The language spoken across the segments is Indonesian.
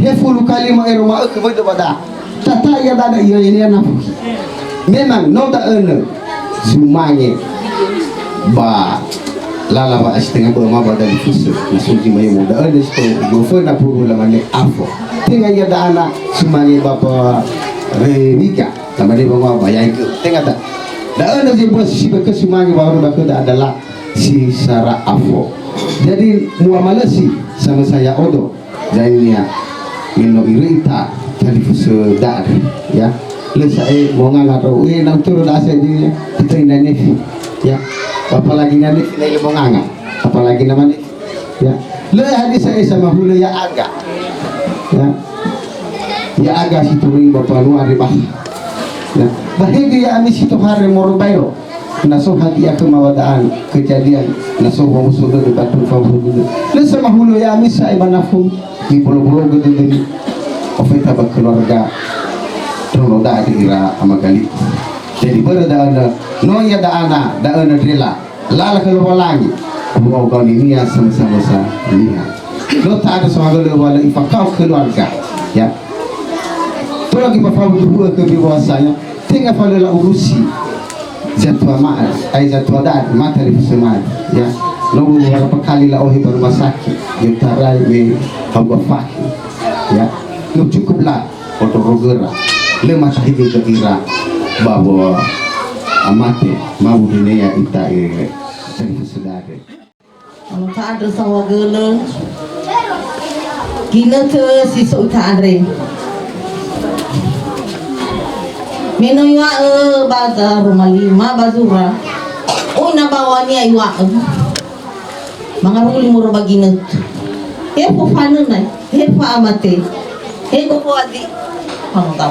hefulu kalima eroma ke bedo pada tata ya dada ini nafu memang no da ene sumange ba lala ba setengah ko ma ba da fusu nasuji mai mo da ene sto go fo na puru la mane afo tinga ya da ana sumange bapa Rika sama dia bawa bayar ke tengah tak dah ada si bos si bekas sumange baru bakal adalah si Sarah Afo jadi muamalah si sama saya Odo jadinya mino irita tadi fusu dak ya le saya mau ngangatau nang turun asa dia kita indahnya ya apalagi nanti nilai mau ngangat apalagi namanya ya le hadis saya sama hulu ya agak ya agak situ bapak luar di bah nah bahagia ami situ hari moro bayo naso hati aku mawadaan kejadian naso musuh di batu fawudu le sama hulu ya ami saya manafum di pulau-pulau gitu di ofita keluarga dono da dira amagali jadi berada ada no ya da ana drila lala kalau lagi mau kau ini ya sama-sama lihat lo tak ada sama wala ifakau keluarga ya tu lagi mafawudu dua ke biwasanya tinggal pada urusi jadwal maat jadwal dat materi semua ya lo berapa kali lah ohi berumah sakit yang tarai me hamba fakir ya lo cukuplah untuk rogera le masa hidup kira bahwa amate mau dunia ita jadi sedare kalau tak ada sawa gele gina tu si tak ada Menoywa bazar malima bazura. Oh na bawani aywa. Mga ruli mo baginat. He po fanu na. He pa amate. He ko po adi. Ano taw?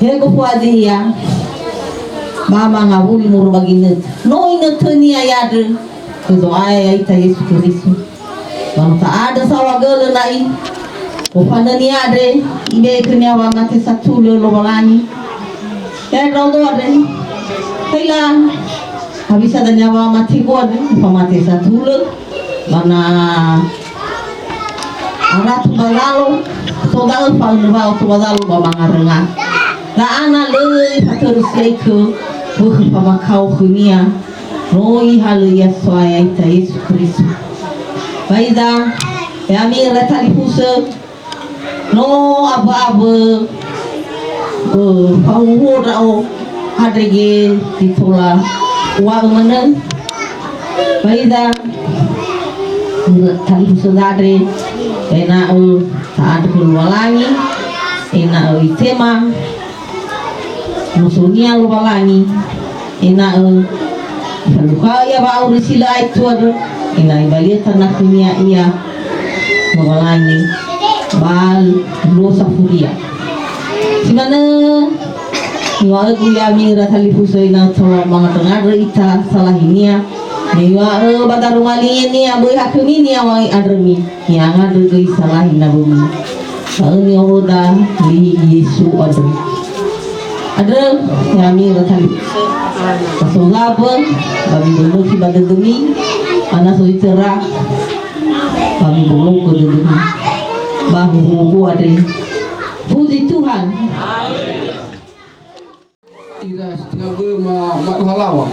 He ko po adi ya. Mama nga ruli mo baginat. No inatani ayad. Kudo ay tayo Kristo. Bang ada sawagala na i. Upanda ni ade ibe kenya wa mate satu lo balani ya rodo ade kailan habis ada nyawa mati ko ade pamate satu lo mana arat balalo togal fal ba to balalo ba mangarenga la ana le faterus leiko buh pamakau kunia roi halu ya soaya ita Yesus Kristus baida ya mi retali pusa no aba-aba panghu rao hadege ditola uang mana baida tali sudare ena taat kelualangi ena itema musuhnya lualangi ena falukaya ba urisila itu ada ena ibalia tanah dunia iya lualangi bal dosa furia simana niwa guya mi ratali pusai na tawa mga dengar ita salah ini ya niwa badar ngali ini abu hakimi ni awai adrami yang ada gay salah ina bumi ni oda li Yesu ada yami ratali pasolabon babi dulu si badadumi anak soitera babi dulu kodadumi bahu ada puji Tuhan tidak setengah mak halawa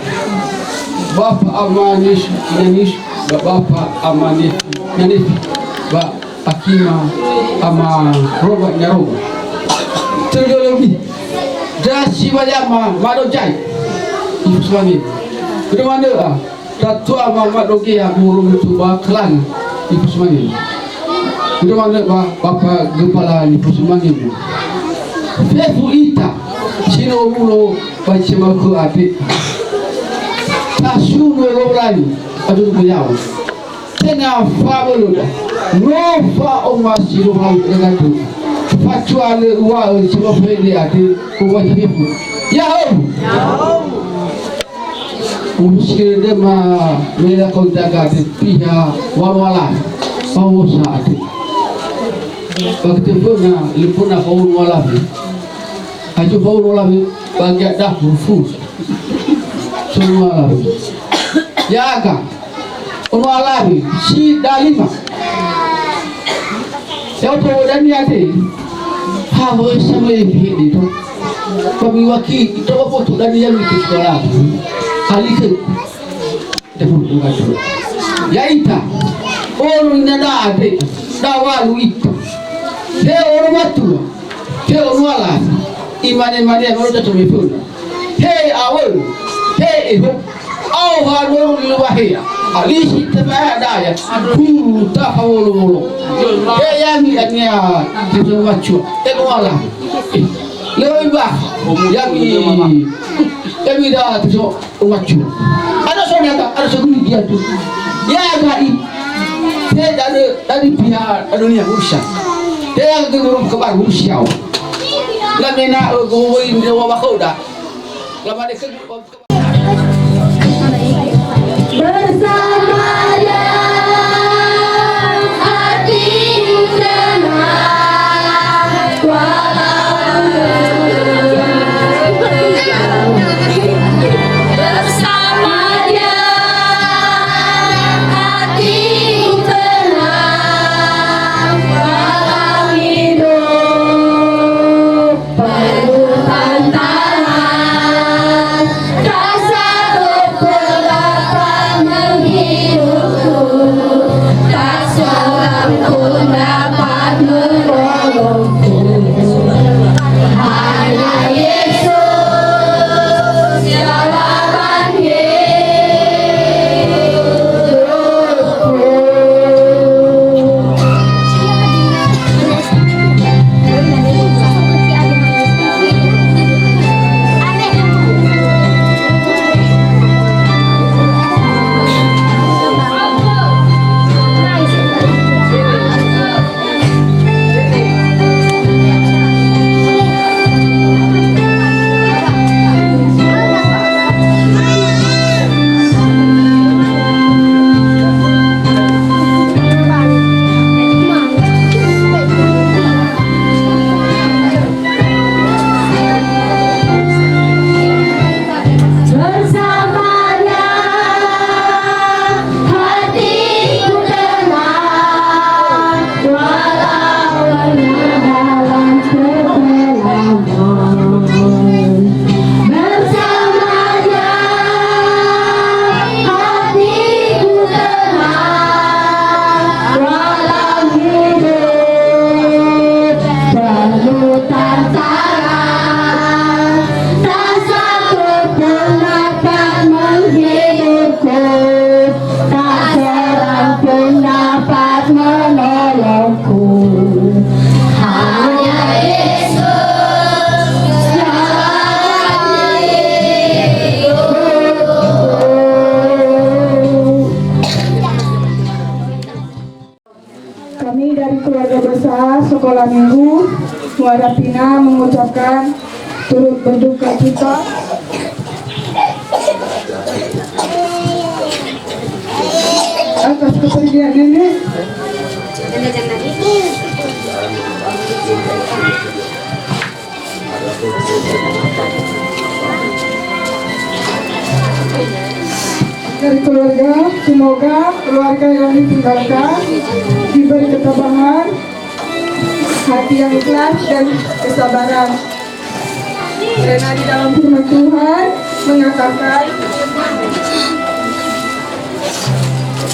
Bapak amanis yanis Bapak amanis yanis Bak akima ama roba nyaroba terjolong dasi banyak madojai ibu suami ke mana datu ama madoki yang murung itu baklan ibu suami ke mana Bapak kepala ibu suami fefu ita sino mulo baca maku api tasu merolani aduh beliau tena fabulu no fa omas sino mau dengan tu facuale wa sino pede ati kuwa hibu ya umuskire de ma mera kontaga de piha walwala mau saat waktu puna lipuna kau wala aja bau nolabi bagian dah fus semua labi ya agak nolabi si dalima Yang tu dan ni ada. Hawa sama ini tu. Kami wakil itu apa tu dan yang itu sekolah. Kali ke. Tepuk tuan tu. Ya ita. Orang ini ada ada. Dawalu itu. Dia orang batu. Dia orang walas. Iman orang tu berfirman. Hey awal. Hey ibu. Awal orang di luar ya. Alisi terbaik ada ya. Tak awal mulu. Hey yang ni ya. Dia macam. Dia walas. Lebih bah. Yang dah tu macam. Ada soalnya ada soal dia tu. Ya kali. Dia dari pihak dunia Rusia. Dia yang turun ke baru Rusia. Lama nak goin dia wabah kau dah. Lama dia ke bersamanya hati tenang bersamanya hati tenang walau hidup penuh tantangan tak satu pun menghidupku tak seorang pun dapat menolongku hanya Yesus jawaban bersamanya hatiku tenang walau dalam kegelapan bersamanya hatiku tenang walau hidup penuh tantangan tak satu pun dapat menghidupku tak seorang pun dapat menolongku hanya Yesus jawaban hidupku. Kami dari keluarga besar Sekolah Minggu Muara Pina mengucapkan turut berduka cita atas kepergian nenek dari keluarga. Semoga keluarga yang ditinggalkan diberi ketabahan, hati yang ikhlas dan kesabaran. Karena di dalam firman Tuhan mengatakan,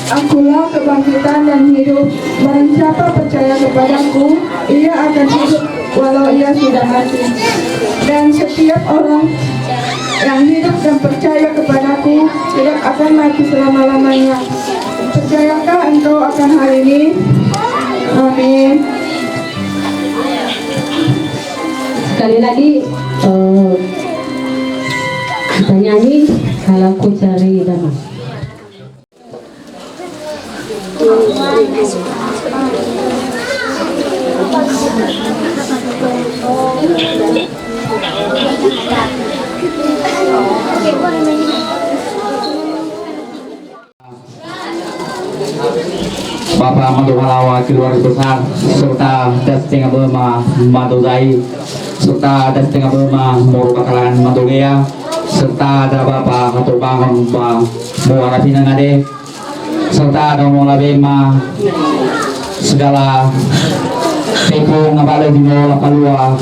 Akulah kebangkitan dan hidup. Barang siapa percaya kepadaku, ia akan hidup walau ia sudah mati. Dan setiap orang yang hidup dan percaya kepadaku tidak akan mati selama-lamanya. Percayakah engkau akan hal ini? Amin. Sekali lagi kita nyanyi Kalau Ku Cari Damai. Bapak Madu Halawa keluarga besar serta Destinga Burma Madu Zai serta Destinga Burma Moro Bakalan Madu Lea serta ada Bapak Madu Bangun Muara Pinang Ade serta ada Mola Bema segala Eko ngabala di mo kalua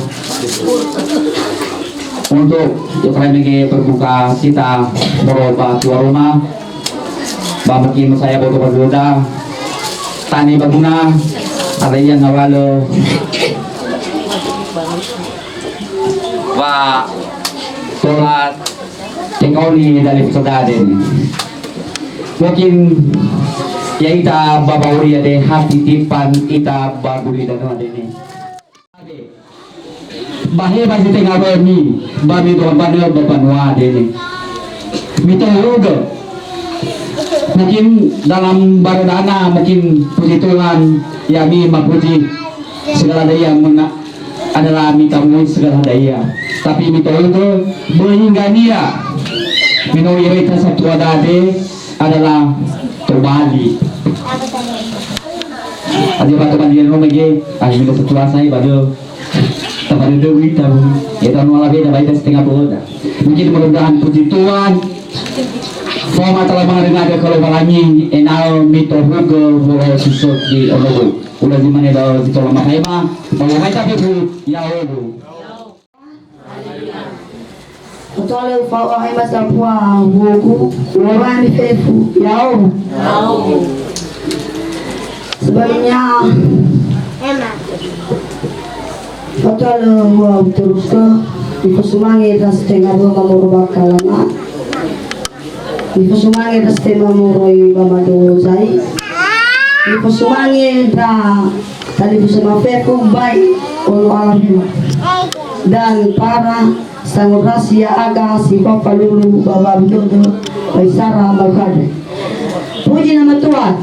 untuk kami berbuka kita berobat tua rumah bamukin saya boto berdoa tani baguna ada yang ngawalo wa sholat tingoli dari saudade mungkin ya ita babauri ada hati tipan ita baburi dan ada ini bahaya pasti tengah berni babi tuan pada berpanua dene mito juga mungkin dalam barodana mungkin puji Tuhan ya mi mapuji segala daya adalah minta mui segala daya tapi mito itu menginggania mino irita satu adade adalah terbalik ada batu bandian rumah ge mino satu asai badu pada dewi tahu ya tahu malah beda baik setengah bola mungkin mudah-mudahan puji Tuhan forma telah mendengar kalau balani enal mito hugo boleh susut di onogo ulah di mana dah di tolong makai mah boleh mai tapi bu ya ogo Otole fa ai masa pua wogu orang di fefu ya ogo sebelumnya Otole wa terus ke di Kusumangi dan setengah dua merubah kalangan di Kusumangi dan setengah meroi Bamado Zai di Kusumangi dan tadi bersama feku baik ulu alam dan para sangat rahasia aga si papa lulu baba bidodo baisara balkade puji nama Tuhan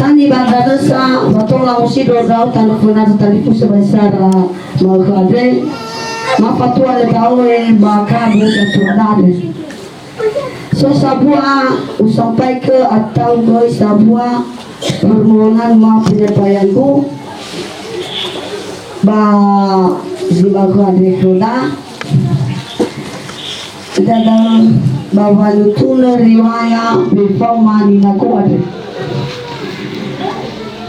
tani banda dosa batola musido dau tanu funata tani pusa baisara balkade mafatua le tawe bakabu katuanade so sabua usampai ke atau goi sabua permohonan maaf penyampaianku ba zimbabwe kuda dalam bahwa lutuna riwaya bifama ni nakuade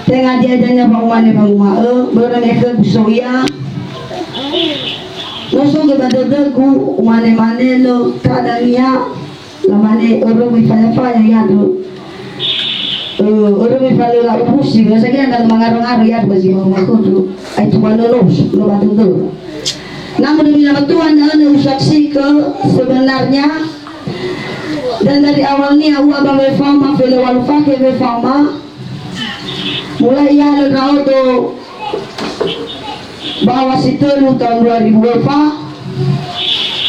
tengah dia janya bangwane bangma berane ke soya Noso ke badadagu mane-mane lo kadangnya lamane orang mifaya-faya ya do orang mifaya la ubusi biasa kan dalam mengarang-arang ya bagi mama kudu ai tu manolos lo badadagu namun demi nama Tuhan anda saksi ke sebenarnya dan dari awalnya aku abang befama vele walfake befama mulai ya lo raudo bahwa situ tahun 2004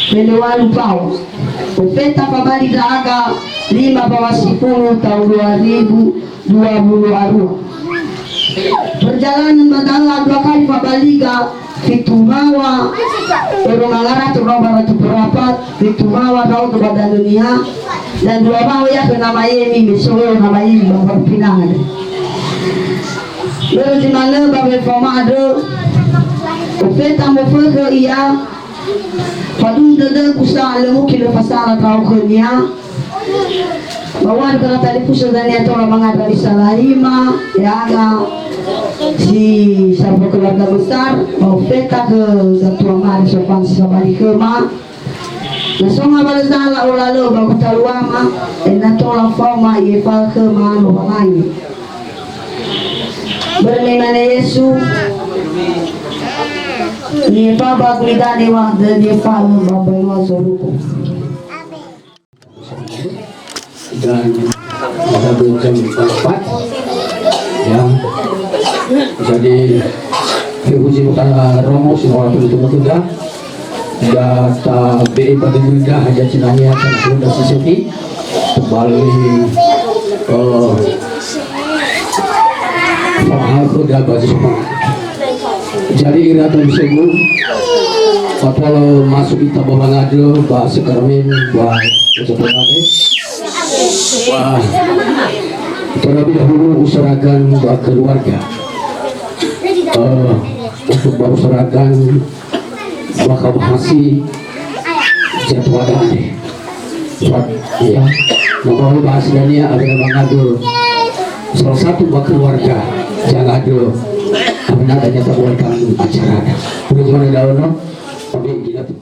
Belewalu Pau Profeta pabali daga 5 bawah 10 tahun 2020 arua perjalanan badala 2 kali pabaliga fitumawa orang angara tu berapa fitumawa kau tu badan dunia dan 2 bawa ya ke nama Yemi misalnya nama Yemi bawa pinangan lalu di mana bawa fama ada Profeta mefaka iya padung dada kusa alamu kilo pasara kau kenya bawan kena tadi pusat dan yang orang mengadari salahima ya aga si sahabat keluarga besar profeta ke ketua mari sopan sabari kema nasonga balazala ulalo bagu taluama enatola fama yefal kema no bangai bermemane Yesus ni baba kulidani wa ni falu baba wa soruko dan pada jam 4 ya jadi Ibu Mutara Romo semua itu sudah data BI pada juga hanya cenanya kan sudah sesuai kembali hal sudah bagi semua jadi iratan segu kalau masuk kita bawa ngado bahasa kermin buat sebenarnya wah terlebih dahulu usahakan buat keluarga untuk berusahakan bakal bahasi jadwal deh ya mau bahasanya ada ngado salah satu buat keluarga jangan ada adanya sebuah panggung acara. Udah mana daun no? Oke gila tuh.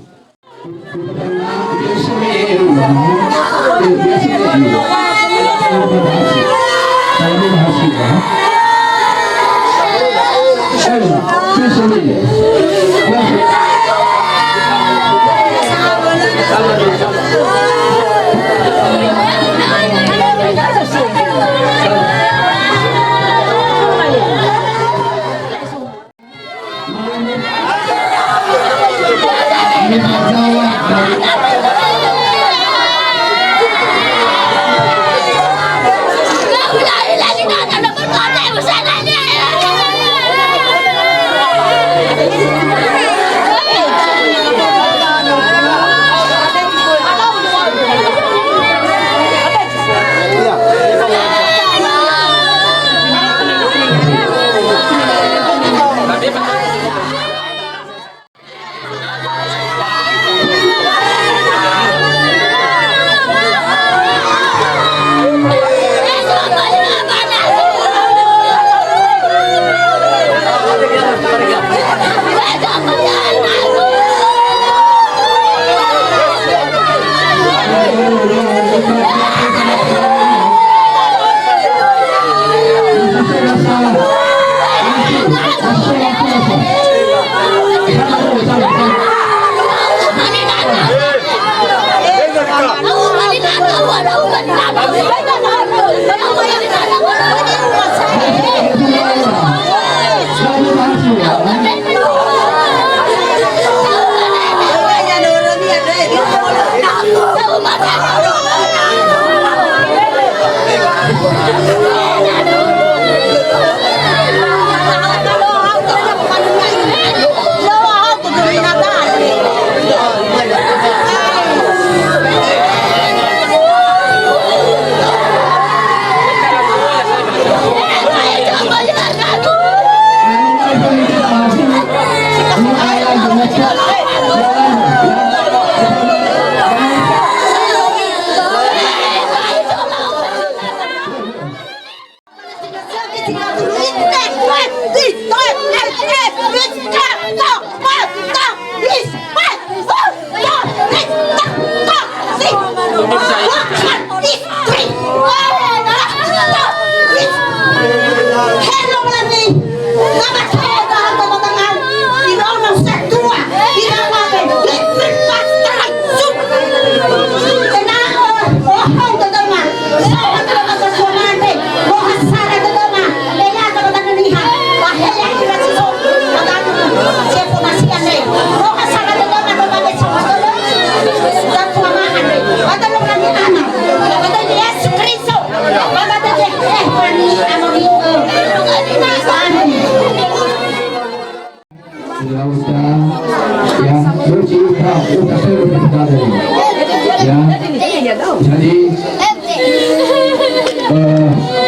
Jadi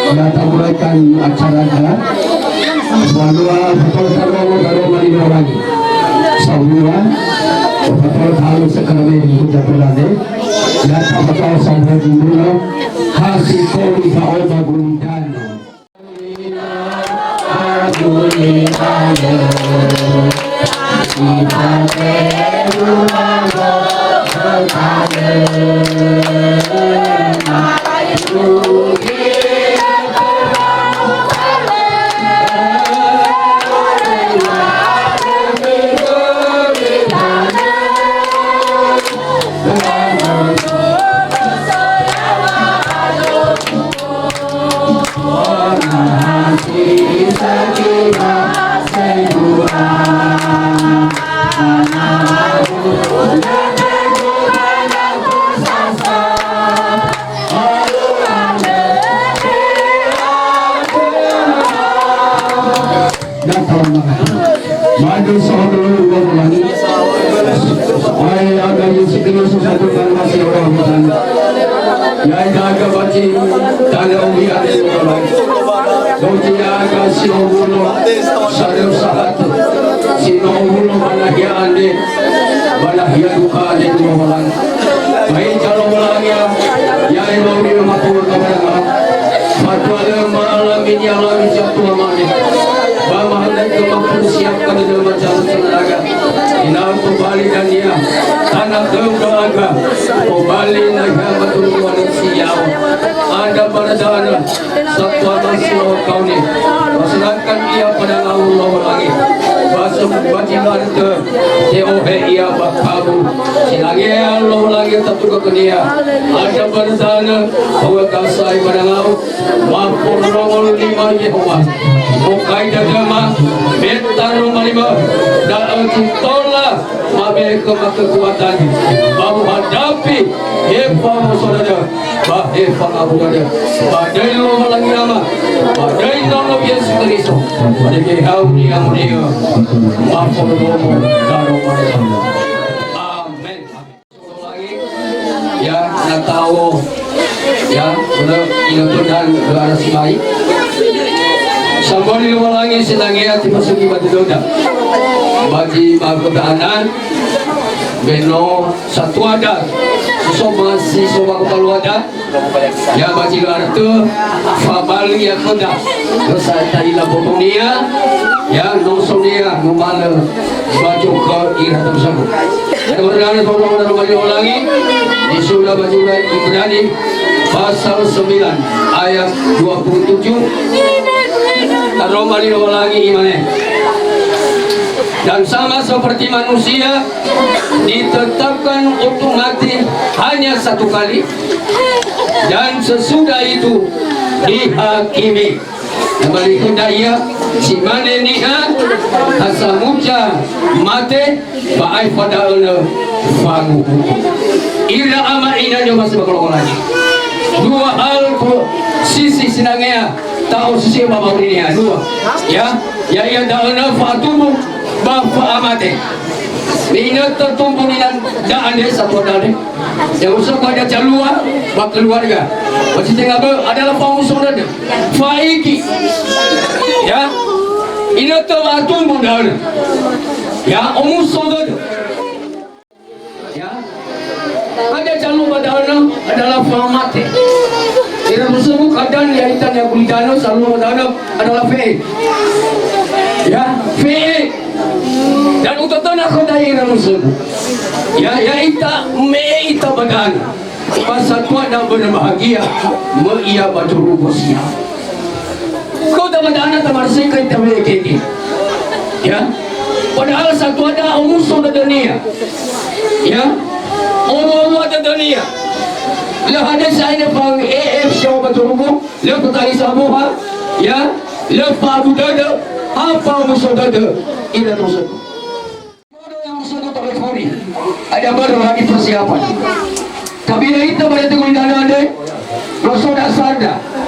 kita mulaikan acaranya. Semua kalau malino lagi. Semua betul harus sekarang sudah berada. Dan betul sampai dulu hasil kau kau bagundan. Maju saudara ulangi. Ay ada yang segera sesuatu kan masih orang bertanya. Ya jaga baci tanda ubi ada orang. Doji aga sinobulo sadar sahat. Sinobulo balahia ande balahia duka ande orang. Baik kalau balahia ya mau dia matur kepada Fatwa malam ini alam jatuh amanah. Bama hendak ke tanah kebaga kembali lagi betul siau ada pada dana satwa masih kau ni masyarakat ia pada Allah lagi basum bajikan ke teohe ia bakabu silagi Allah lagi tentu ke dia ada pada dana bahwa kasai pada Allah maupun nomor 5 Yehova bukai dagama betar nomor 5 dan tolak mabe kekuatan bahu hadapi hefa saudara bah hefa abu ada badai lo lagi nama badai nama Yesus Kristus pada kehau ni yang dia maafkan doa karo amin lagi ya nak tahu ya sudah itu dan doa simai sambil lagi senangnya dimasuki batu doda bagi kebenaran beno satu ada masih soba kepala ada ya bagi artu fabali yang kena besar tadi lah dunia ya nosonia memala baju ke irah tersebut kebenaran tolong dan lagi di surah baju Ibrani pasal 9 ayat 27 Roma lagi imannya dan sama seperti manusia ditetapkan untuk mati hanya satu kali dan sesudah itu dihakimi kembali ke daya si mana niha asa muja mate baai pada fangu ila ama ina jo masih bakal lagi dua hal sisi sinangnya tahu sisi bapak ini dua ya ya dauna fatumu bapak amate ini tertumpu di dan ada satu dari yang usah pada jalur bak keluarga masih tengah adalah pengusul ada faiki ya ini tertumpu dan ya umusul ya ada jalur pada adalah famate. Ira musuh kadang ya itan yang bulidano selalu adalah fe. Ya, fe. Dan untuk tanah kota ira musuh. Ya ita me ita bagan. Pasal tua dan berbahagia me ia baju rubusnya. Kau tak badana tak marsai kai tak boleh kini. Ya. Padahal satu ada musuh di dunia. Ya. Orang ada dunia. Lah ada saya pang AF show betul-betul. Lah petani semua, ya. Lah pabu dada, apa musuh dada? Ini musuh. Yang musuh itu terkori. Ada baru lagi persiapan. Tapi itu pada tengok dana ada. Rasul dasar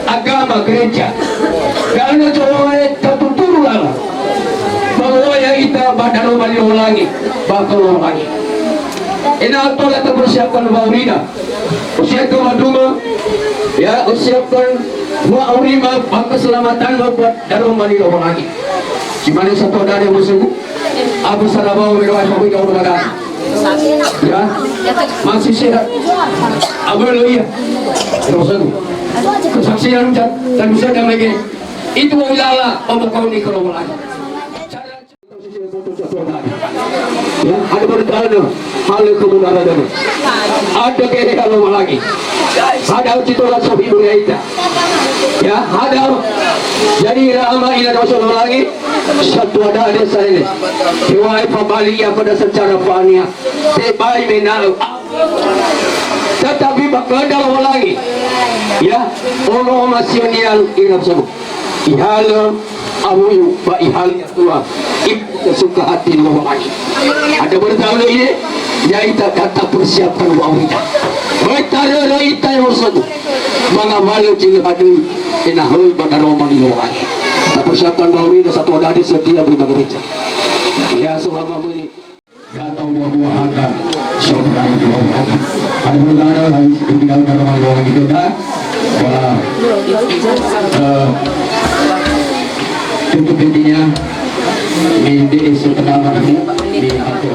agama gereja. Kalau colongan tertutur lah. Bahwa yang kita badan balik ulangi, bakal ulangi. Ini apa yang terpersiapkan Maurina? Usiakan maduma, ya usiakan Maurima, keselamatan buat dalam mandi orang lagi. Cuma satu dari musuh, Abu Salabau berwajib bagi orang badan. Ya, masih sehat. Abu Loya, musuh. Kesaksian dan bisa damai. Itu ulala pemukau ni kalau lagi. Ya, ada berdana hal kebenaran ada. Ada kene kalau lagi. Ada citola sofi kita. Ya, ada. Jadi ramai ina dosa lagi. Satu ada desa ini. Diwai pembalian pada secara fania. Sebai menal. Tetapi bakal lagi. Ya, orang nasional ina sebut. Ihala amuyu ba ihal tua ibu suka hati lo lagi ada bertahu ini ya ita kata persiapan wawita bertara ita yang satu mangamalu jika ada inahoi pada roman lo lagi persiapan wawita satu ada di setiap gereja ya selama ini kata buah-buah ada saudara ada bertara lagi tinggal pada roman lo lagi dah tutup intinya di setelah ini di akhir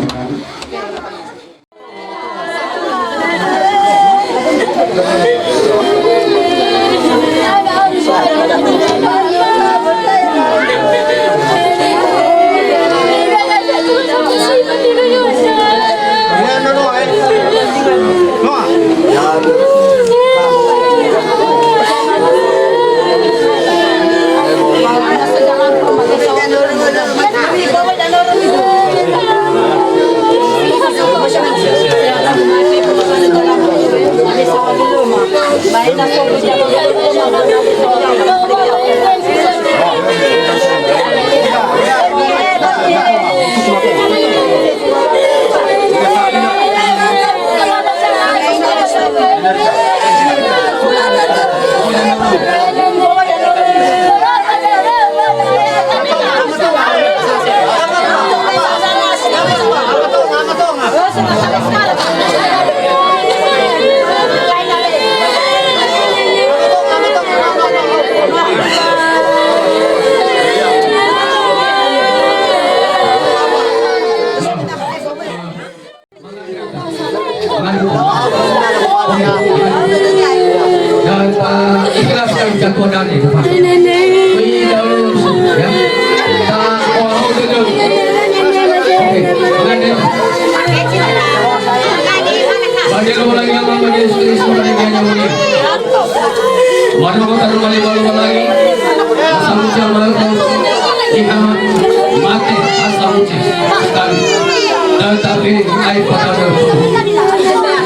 Dan ikhlaskan jatuhan itu Pak. Tidak ya. Tak mau duduk. Oke, mengenai Bagi lagi yang bagi istri semuanya yang mulia. Mari kita kembali lagi. Asal ucap kiamat mati asal ucap sekali. Tetapi ai pada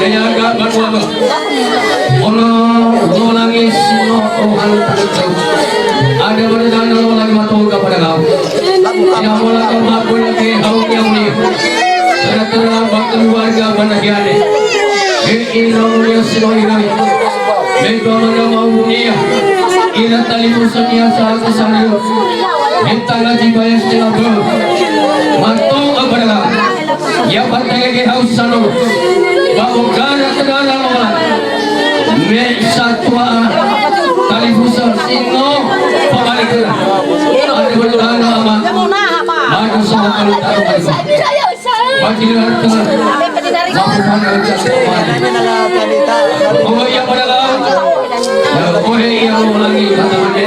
daya agak berbuat. Ono nangis Tuhan terkejut. Ada berdana lagi matur kepada kau. Yang mulai kau mampu lagi kau yang mulia. Terang keluarga bahagiane. Ina mulia sino inai. Mereka mana mau mulia. Ina tali musuhnya saat kesana. Minta gaji bayar setengah ber. Matur kepada kau. Ya patah ke haus sana. Bawa gara malam. Satwa tali musuh sino pabalik. Ada berdana ama. Madu sama kalau tak baik. Bagi tengah. Oh yang pada kau. Oh yang lagi kata mana?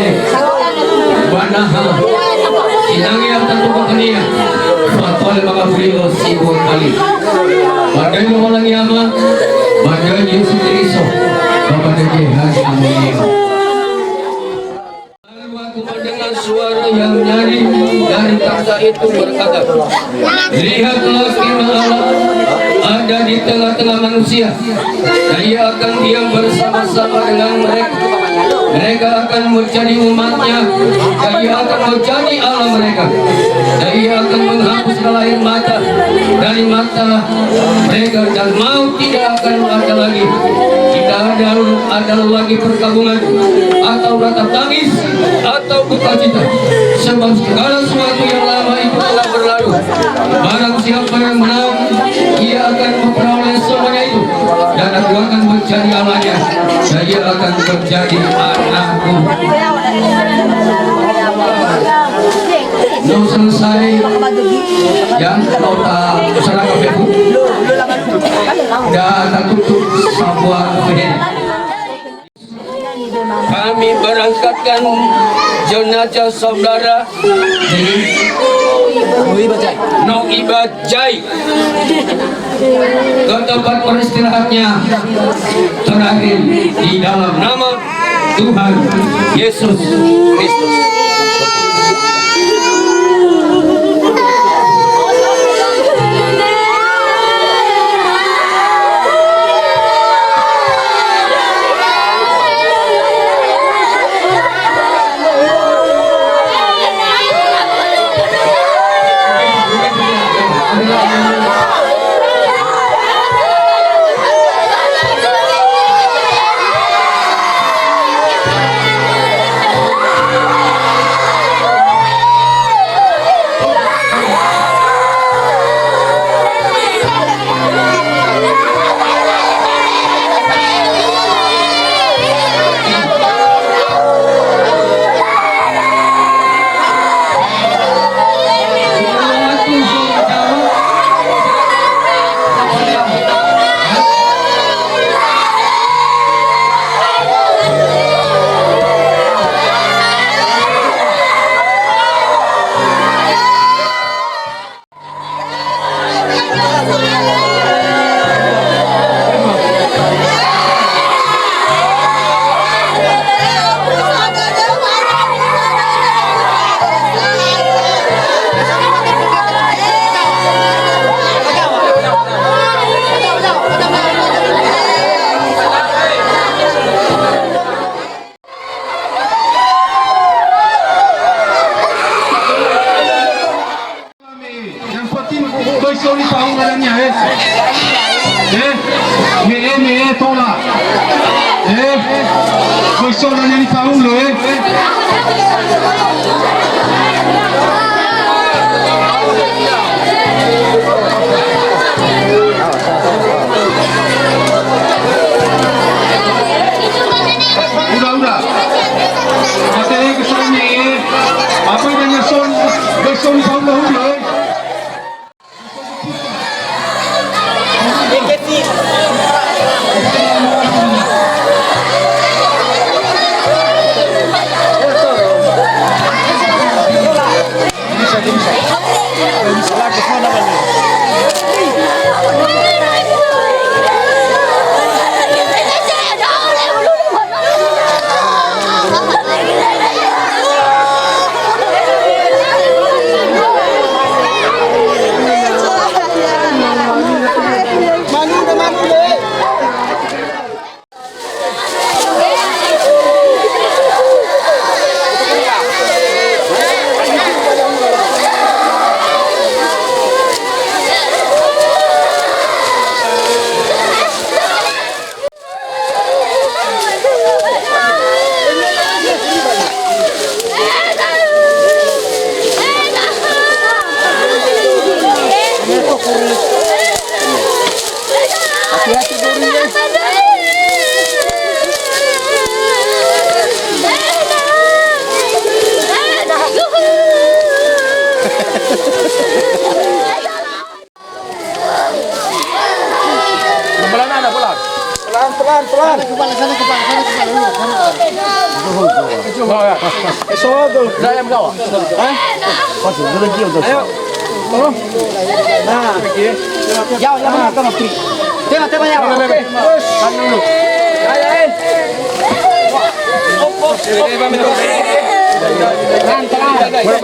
Banaha. Inang yang tertukar dunia. Fatwal maka beliau sibuk kali. Bagai mau lagi ama. Bagai Yesus Kristus. Bapak dari hari ini. Aku mendengar suara yang nyaring dari takhta itu berkata, lihatlah firman Allah ada di tengah-tengah manusia. Dan ia akan diam bersama-sama dengan mereka. Mereka akan menjadi umatnya. Dan ia akan menjadi Allah mereka. Dan ia akan menghapus air mata dari mata mereka. Dan maut tidak akan ada lagi. Tidak ada lagi perkabungan atau ratap tangis atau sukacita, sebab segala sesuatu yang lama itu telah berlalu. Barang siapa yang menang, ia akan memperoleh semuanya itu, dan aku akan menjadi Allahnya, dan ia akan menjadi anakku. Belum selesai, yang kalau tak serang kamu, dan tak tutup sebuah kebenaran. Kami berangkatkan jenazah saudara Nogi Bajai ke tempat beristirahatnya terakhir di dalam nama Tuhan Yesus Kristus. mẹ to là với số nó đi phá hung lưới udah masih kesana nih apa yang nyesol besok di phá hung lưới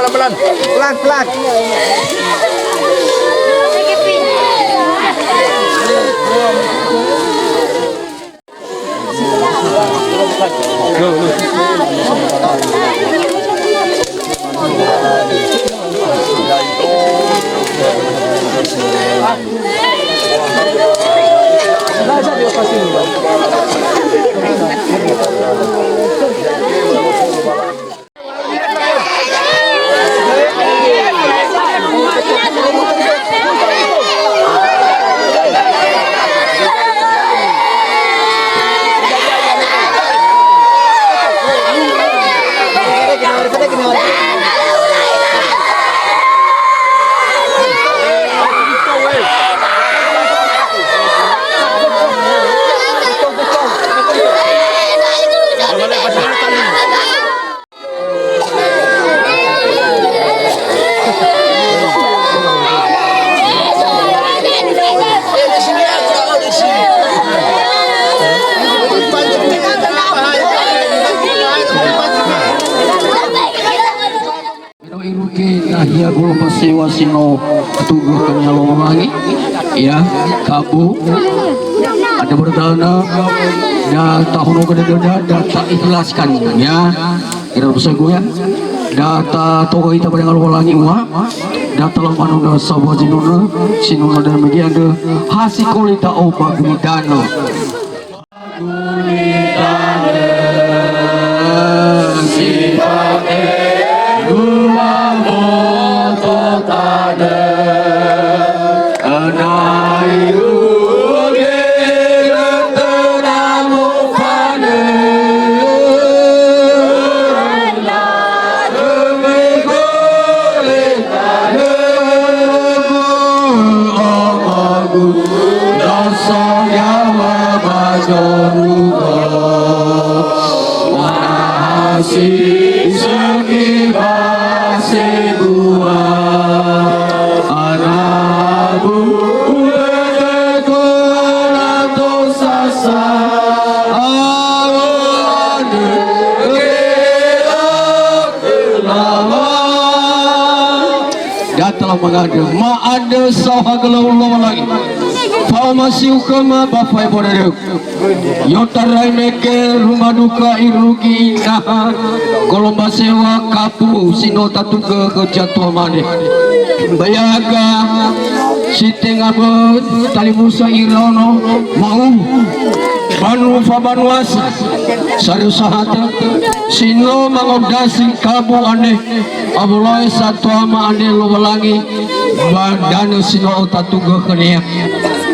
Pelan. Nahia gulu pasewa sino tugu kenyalongangi ya kabu ada berdana dan tahun kedua data ikhlaskan ya kira bisa gue ya data toko kita pada ngalulangi uang data lamanuna sawa sinuna dan bagi ada hasil kulita oba gulidana mengada ma ada saha gelau lagi Pau masih ukama bafai bodaduk yotarai meke rumah duka irugi inaha kolomba sewa kapu sino tatuga ke jatuh mane bayaga Siteng abet tali musa irono mau banu fabanuas saru sahata sino mangobdasi kabu aneh abulai satu ama aneh lo balangi badana sino tatuga kenia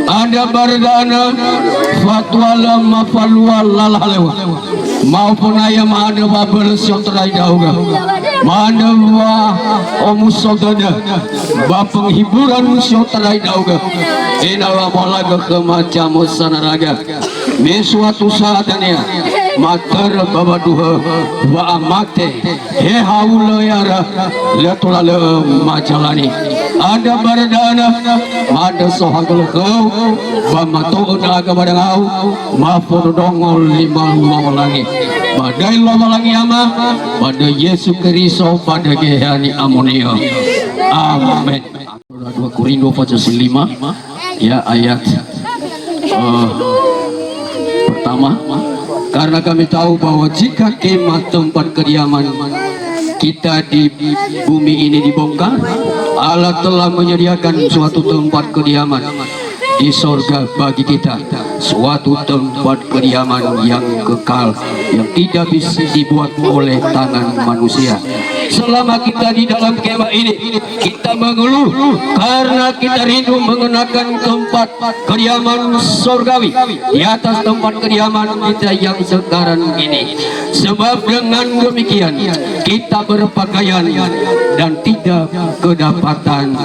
ada bardana fatwa lama falwa lalalewa maupun ayam ada babel syotrai dauga mana wa omusodana bapeng hiburan syotrai dauga inala molaga kemacam sanaraga di suatu saatnya matar babaduha wa amate he haula yara latulale majalani ada bardana ada sohagel kau bamato naga badangau mafur dongol lima mawalangi badai lomalangi ama pada Yesus Kristus pada gehani amonia amin. 2 Korintus pasal 5 ya ayat pertama, karena kami tahu bahwa jika kemah tempat kediaman kita di bumi ini dibongkar, Allah telah menyediakan suatu tempat kediaman di sorga bagi kita, suatu tempat kediaman yang kekal yang tidak bisa dibuat oleh tangan manusia. Selama kita di dalam kemah ini, kita mengeluh karena kita rindu mengenakan tempat kediaman surgawi di atas tempat kediaman kita yang sekarang ini. Sebab dengan demikian kita berpakaian dan tidak kedapatan.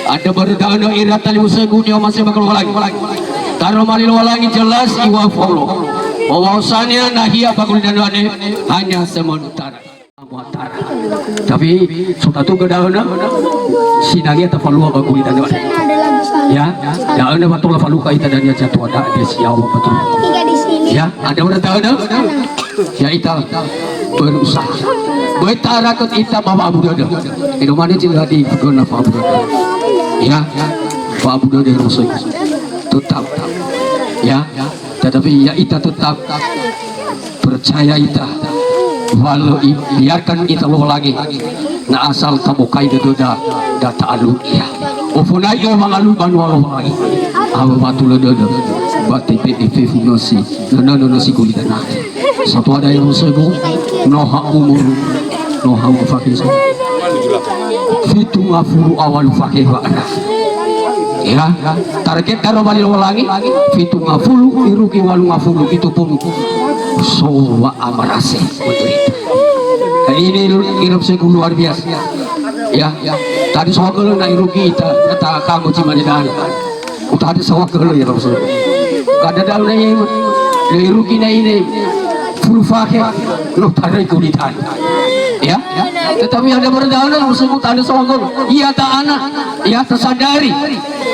Ada berdana iratan musegu dia masih bakal lagi. Taruh malil walangi jelas iwa follow. Bahwasannya nahia bakul dan hanya sementara. Tapi sudah tu kedahana sinangnya terfalu bakul dan ya, dah anda betul falu kita dan jatuh ada dia siapa betul. Ya, ada berdana ya ita berusaha. Betara ket ita bawa abu dada. Itu mana cila di guna abu dada. Ya, abu dada rusuk. Tetap. Ya, tetapi ya ita tetap percaya ita. Walau biarkan kita lo lagi. Na asal kamu kaya dada data alu ya. Ofunai yo mangalu banu lo lagi. Abu batu dada. Bati PDP funosi. Nono si kulit na. Satu ada yang rusuk. Noha umur. Noha fakir. Fitu ngafuru awal fakir ba'ana. Ya, target karo bali walangi fitu ngafulu iruki walu ngafulu itu pun sowa amarase untuk itu. Ini hidup saya luar biasa. Ya, tadi soal na iruki ta kamu cimanedan. Udah ada soal ya Rasul. Kada dalam ini iruki na ini full fakir lo tarik kulitan. Ya, tetapi ada berdana tersebut ada soal iya tak anak ya tersadari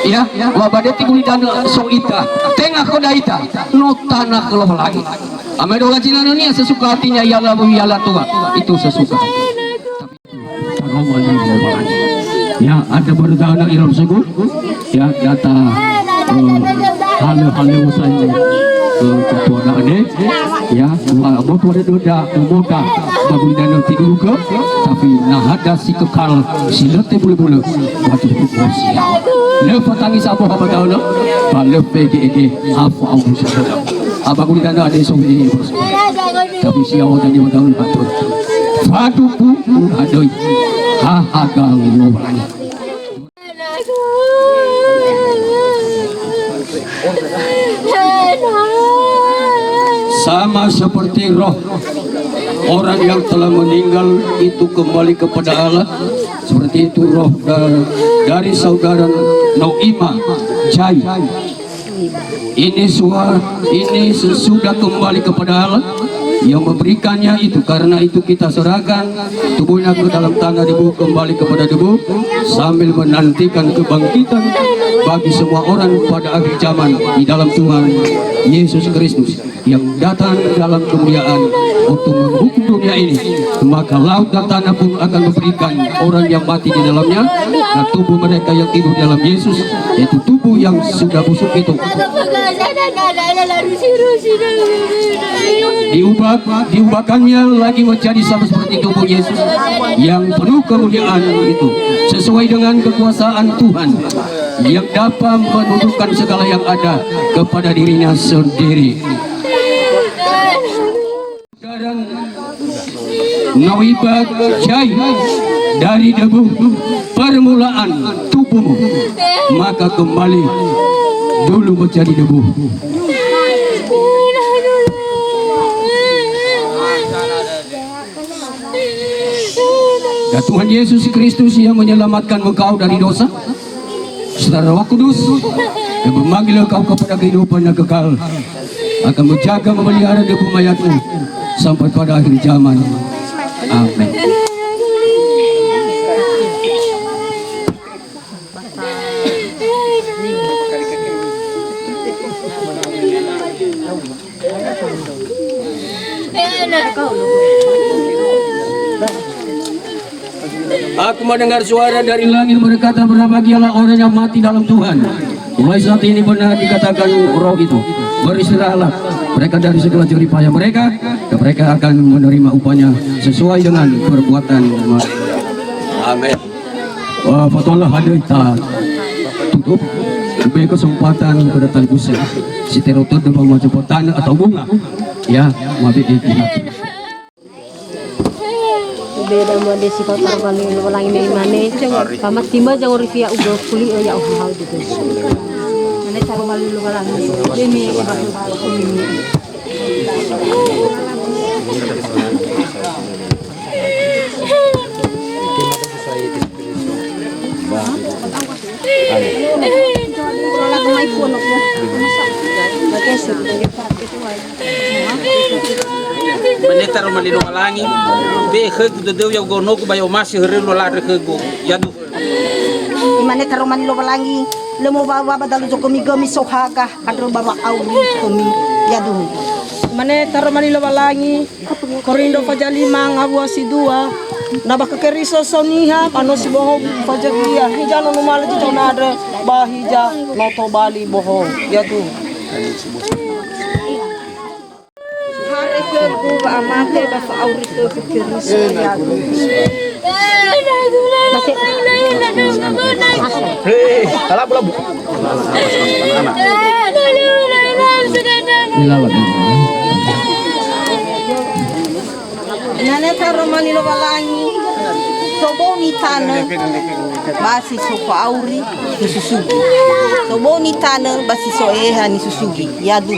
ya wabade tinguli dana so ita tengah koda ita no tanah keloh lagi amedola jinana ni sesuka hatinya ya Allah ya Allah tua itu sesuka ya ada berdana iram sebut ya data hal-hal usai ketua ade ya abot wada doda umoda bagul dana tidur ke tapi nah ada si kekal silate boleh batu usia lepas tangis apa tahu no balep PGG apa abu sadar apa bagul dana ada sobi tapi siaw tadi tahu betul batu pun adoi ha galau lagi sama seperti roh orang yang telah meninggal itu kembali kepada Allah, seperti itu roh dari saudara Noima Jai ini sesudah kembali kepada Allah yang memberikannya itu. Karena itu kita serahkan tubuhnya ke dalam tanah debu, kembali kepada debu, sambil menantikan kebangkitan bagi semua orang pada akhir zaman di dalam Tuhan Yesus Kristus yang datang dalam kemuliaan untuk menghukum dunia ini. Maka laut dan tanah pun akan memberikan orang yang mati di dalamnya dan tubuh mereka yang tidur dalam Yesus, yaitu tubuh yang sudah busuk itu diubahkannya lagi menjadi sama seperti tubuh Yesus yang penuh kemuliaan itu, sesuai dengan kekuasaan Tuhan yang dapat menundukkan segala yang ada kepada dirinya sendiri. Dan nawibat jai dari debu permulaan tubuhmu, maka kembali dulu menjadi debu. Dan Tuhan Yesus Kristus yang menyelamatkan engkau dari dosa, serta Roh Kudus yang memanggil engkau kepada kehidupan yang kekal, akan menjaga memelihara debu mayatmu sampai pada akhir zaman. Amin. Aku mendengar suara dari langit berkata, berbahagialah orang yang mati dalam Tuhan. Mulai saat ini benar dikatakan roh itu, beristirahatlah mereka dari segala jerih payah mereka, dan mereka akan menerima upahnya sesuai dengan perbuatan mereka. Amin. Fatullah hadir kita tutup beri kesempatan kepada Tan Kusir si terotor dengan macam tanah atau bunga, ya, mabit ini. Beda mo desi ko tarban ni walang imane pamat timba jang orifia ugo kuli ya ugo gitu. Mane taro malu walang demi iba Menetar malino langi be khag de dew yaw go nok bayo masi herelo la re khag yadu imane taro malino langi lemo bawa badalu joko mi gami sohaga kadro bawa au komi yadu mane taro malino langi korindo fajali mang abu asidua nabak keriso soniha panos boho fajagia hijano numal jito nada bahija noto bali boho yadu ku amate ba fa auri ke keriso yadu hei kala bula bu nane taro malino balangi soboni tana basi so fa auri ni susugi soboni tana basi so eha ni susugi yadu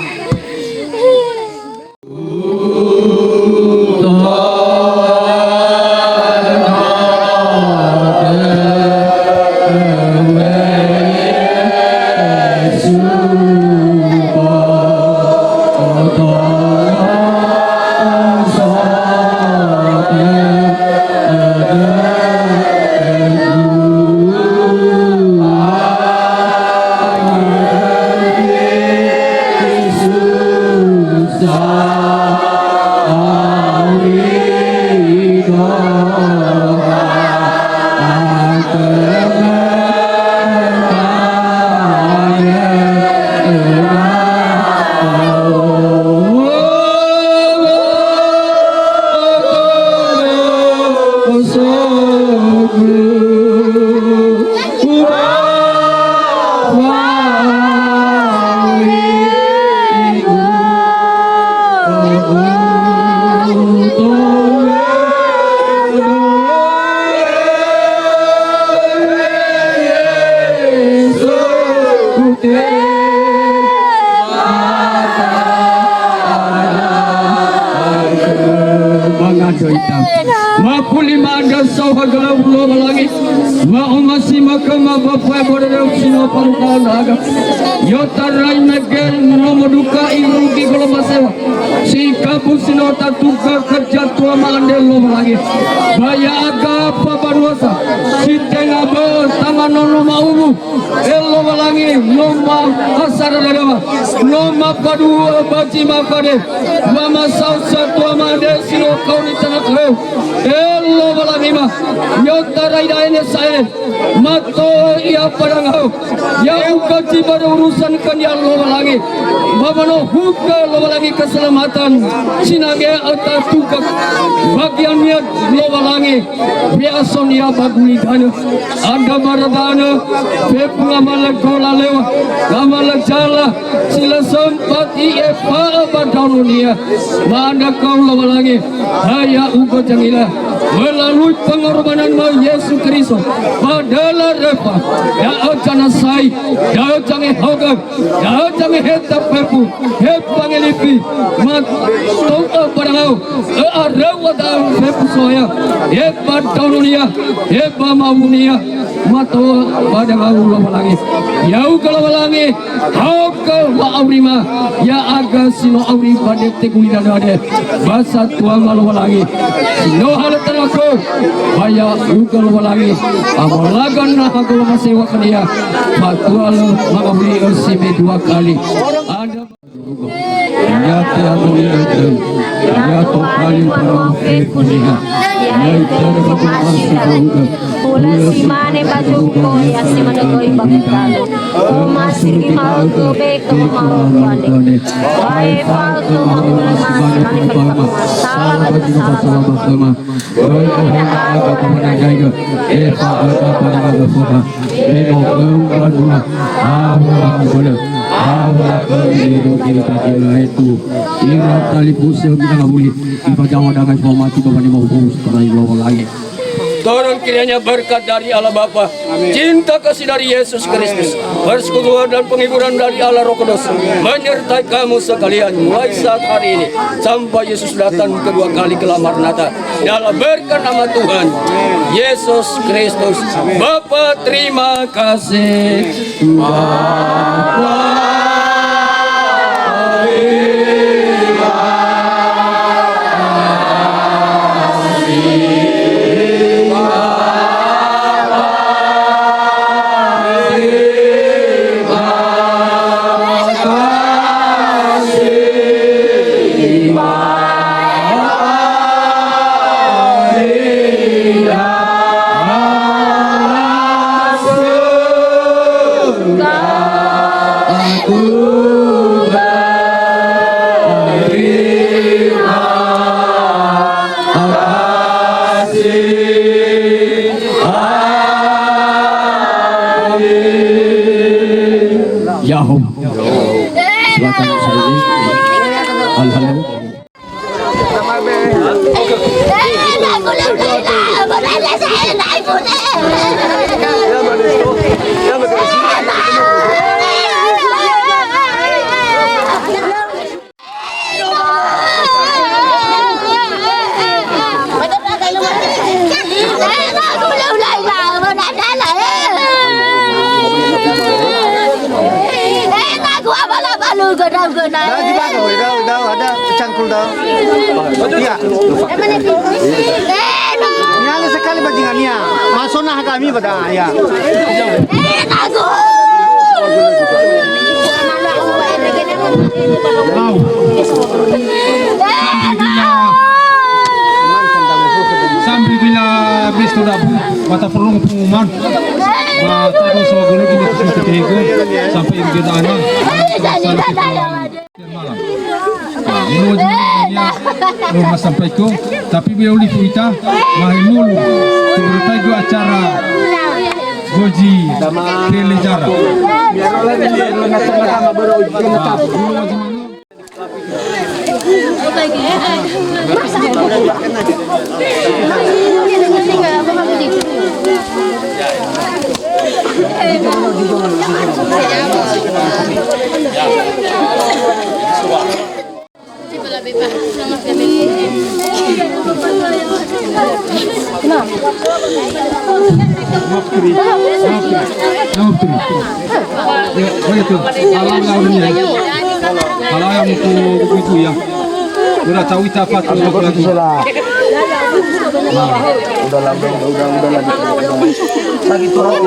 lo balangi mah yotarai daene saya mato ia padangau ya ukaji pada urusan kan ya lo balangi babano huka lo balangi keselamatan sinage atas tukak bagian niat lo balangi biason ya baguli dana ada maradana pengamalak kola lewa ngamalak jala sila sempat iepa abadanunia mana kau lo balangi haya ugo jangila melalui pengorbanan Yesus Kristus padahal repa ya jana sai ya jange hogak ya jange heta pepu hepangelipi mat toka parangau arawa dan pepu soya hepa daunia hepa maunia mato pada lo balangi yau kalau balangi hokal wa aurima ya aga sino auri pada tegulina dade basa tuang lo balangi sino hal terako baya ukal balangi amolagan na hagol masewa kania patual magabli sime 2 kali ada ya tiada ya to kali para punya ya itu Pula si mane baju ko ya si mane ko ibabitalo. Masih di mau ko be ko mau balik. Bae pa ko mau mas mane ko salah bersama. Turun kiranya berkat dari Allah Bapa, cinta kasih dari Yesus Kristus, persekutuan dan penghiburan dari Allah Roh Kudus menyertai kamu sekalian mulai saat hari ini sampai Yesus datang kedua kali ke Maranatha. Dalam berkat nama Tuhan Yesus Kristus. Bapa terima kasih. Bapa Yahum. Silakan saja. Hal-hal. Đâu ada cangkul dah. Iya. Nyala sekali bajingannya. Masonah kami pada ya. Wow. Sampai bila besto dabu mata perlu pengumuman. Mata dosa gulu ini ketika sampai kita anak. Rumah sampai ko tapi beliau li kita mahimul berita go acara goji kelejara Kalau yang itu ya, udah tahu itu apa tuh lagi. Udah lama, lagi turun.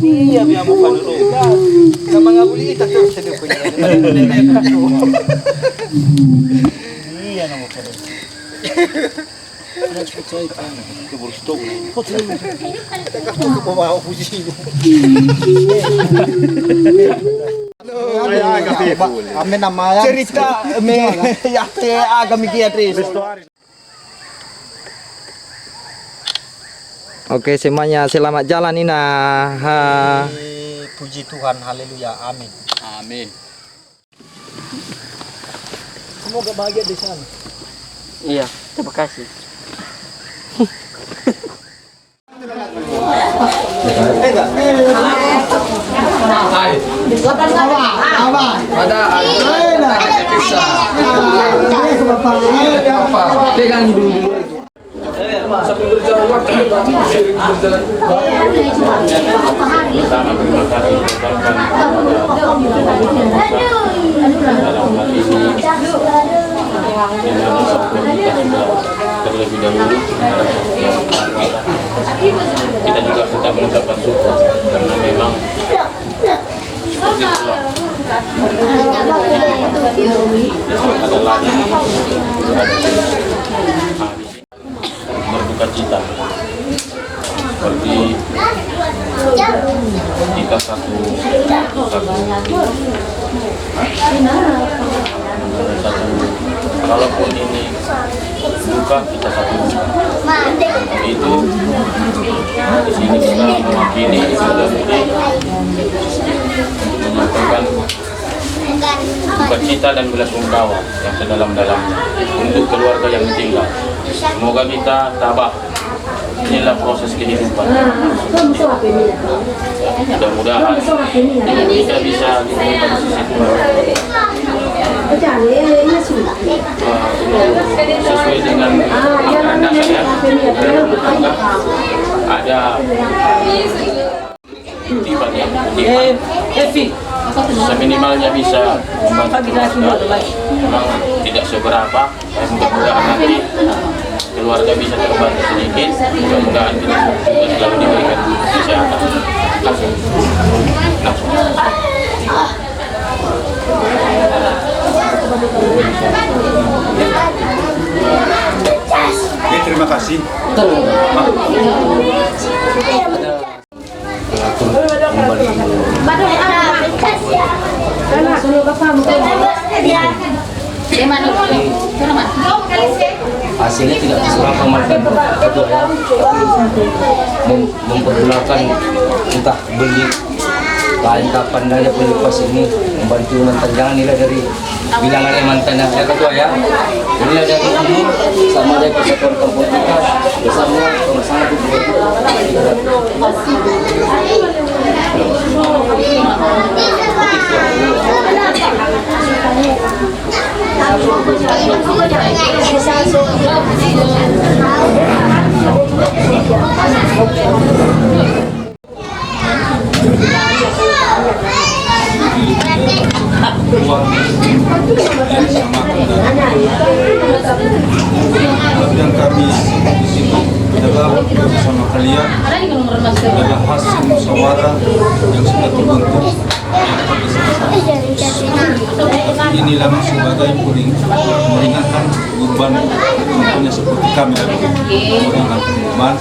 Iya, biar mau dulu. Sama nggak boleh kita tuh sedih punya. Iya, nama kau. Itu baru stop. Kau bawa posisi itu. Ame nama cerita me ya te agak mikir terus. Oke, semuanya selamat jalan Ina. Puji Tuhan, haleluya, amin. Amin. Semoga bahagia di sana. Iya, terima kasih. Pegang dulu. Sampai berjalan waktu berjalan. Pertama terima kasih ucapkan terlebih dahulu kita juga sudah mengucapkan syukur karena memang seperti adalah berduka cita seperti kita satu kalaupun ini duka kita satu duka itu di sini kita mewakili sudah menyampaikan duka cita dan belasungkawa yang sedalam-dalamnya untuk keluarga yang ditinggal. Semoga kita tabah. Inilah proses kehidupan. Mudah-mudahan kita bisa ditemukan di sisi Tuhan. Sesuai dengan anda saya ada tiba seminimalnya bisa membantu. Memang tidak seberapa, mudah-mudahan nanti keluarga bisa terbantu sedikit, mudah-mudahan kita juga selalu diberikan kesehatan. Terima kasih. Hasilnya tidak sesuai kemarin kedua ya, mempergunakan entah beli lain kapan daya pelepas ini membantu mantan, jangan nilai dari bilangan mantan ya ketua ya, nilai dari ini sama dari persatuan kampung kita bersama sama yang kami di sini adalah bersama kalian adalah hasil musyawarah yang sudah terbentuk. Inilah sebagai meringankan beban tentunya seperti kami meringankan beban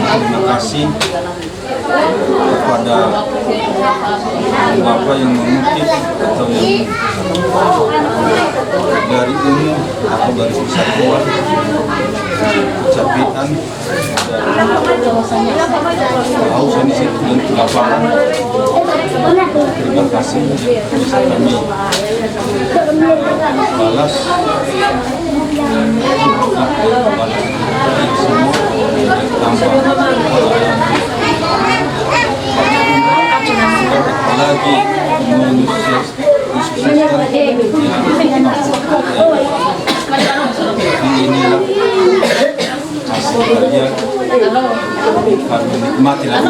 terima kasih kepada Bapak yang mengutip atau yang dari umum atau dari persatuan kecapean haus ini situ dan lapangan. Terima kasih bisa kami balas semua tanpa lagi mensukseskan inilah hasil kerja kami nikmati lagi.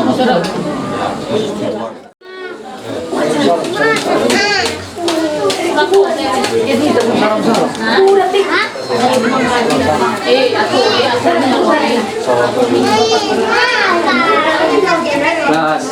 Udah Kelas.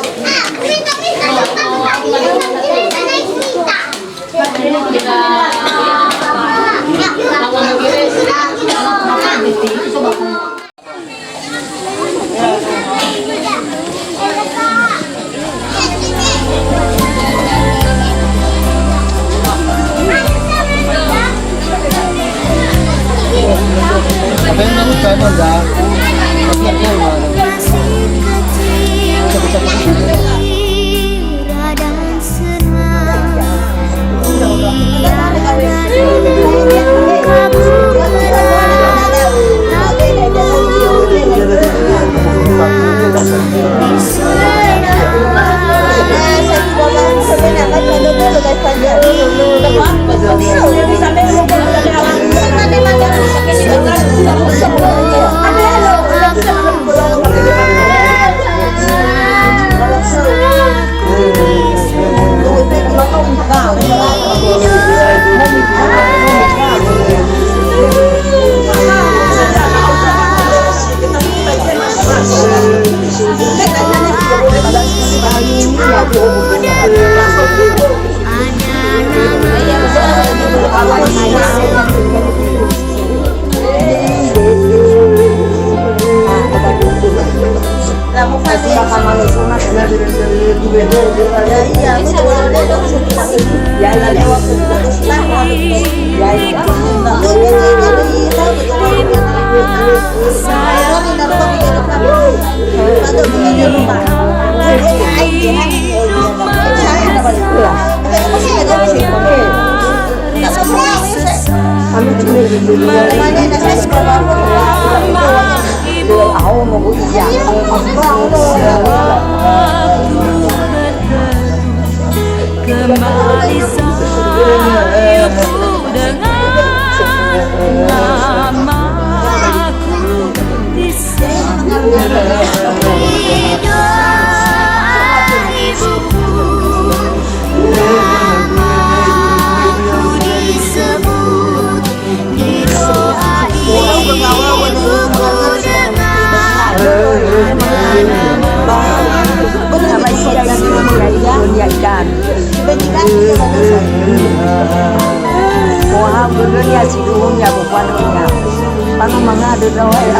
Kembali sayapku dengan namaku di sana. Ibuku, namaku disebut di doa ibuku dengan Wah, bener ya si Gung ya bukan ya. Panu mangadu daw ya.